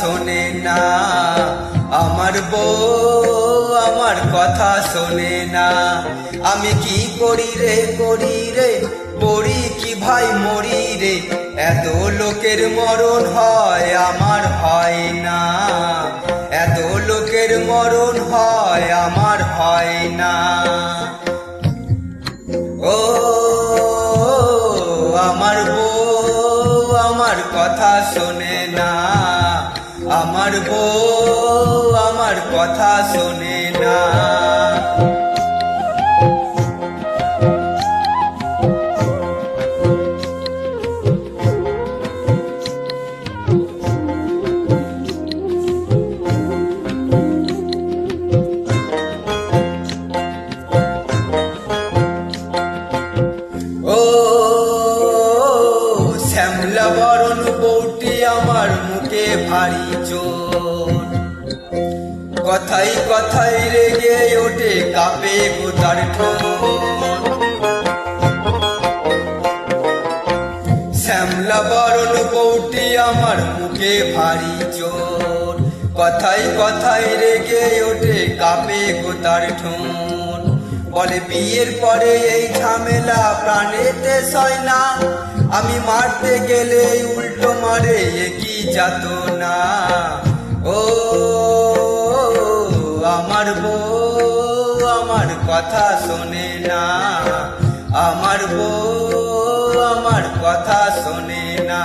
শোনে না, আমার বউ আমার কথা শোনে না। আমি কি করি রে পড়ি কি ভাই মরি রে, এত লোকের মরণ হয় আমার হয় না, এত লোকের মরণ হয় আমার হয় না। ও আমার বউ আমার কথা শোনে না, আমার বউ আমার কথা শোনে না। ও শ্যামলা বরণ বউটি আমার মুখে ভারী চোট, কথাই কথাই রেগে ওঠে কাঁপে গোতার ঠোঁট। শ্যামলা বরণ বউটি আমার মুখে ভারী চোট, কথাই কথাই রেগে ওঠে কাঁপে গোতার ঠোঁট। বলে বিয়ের পরে এই ঝামেলা প্রাণেতে সয় না, আমি মারতে গেলে উল্টো মারে একই যাত না। ও আমার বউ আমার কথা শোনে না, আমার বউ আমার কথা শোনে না।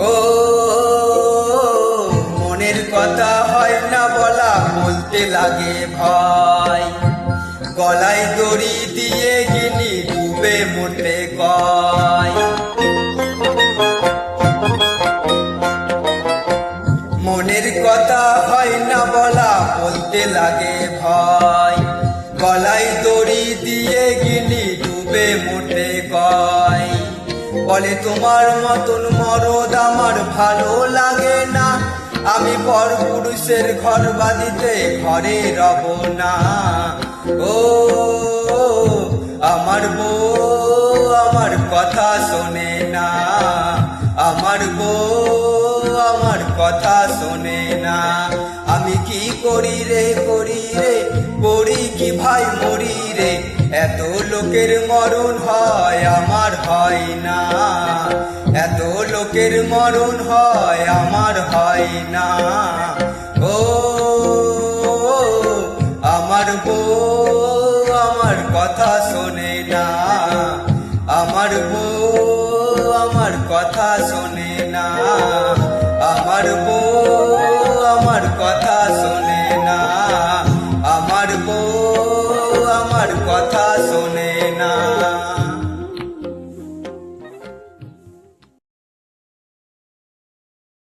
ও মনের কথা হয় না বলা, বলতে লাগে ভয়, গলায় দড়ি দিয়ে গিনি ডুবে মরতে কয়। মনের কথা হয় না বলা, বলতে লাগে ভয়, গলায় দড়ি দিয়ে গিনি ডুবে মরতে কয়। বলে তোমার মতন মরদ আমার ভালো লাগে না, আমি পর পুরুষের ঘর বাঁধিতে ঘরে রব না। ও আমার বউ আমার কথা শোনে না, আমার বউ আমার কথা শোনে না। আমি কি করি রে পড়ি কি ভাই মরি রে, এত লোকের মরণ হয় আমার হয় না, এত লোকের মরণ হয় আমার হয় না। ও আমার বউ আমার কথা শোনে না, আমার বউ আমার কথা শোনে না, আমার বউ আমার কথা শোনে না, আমার বউ আমার কথা শোনে না।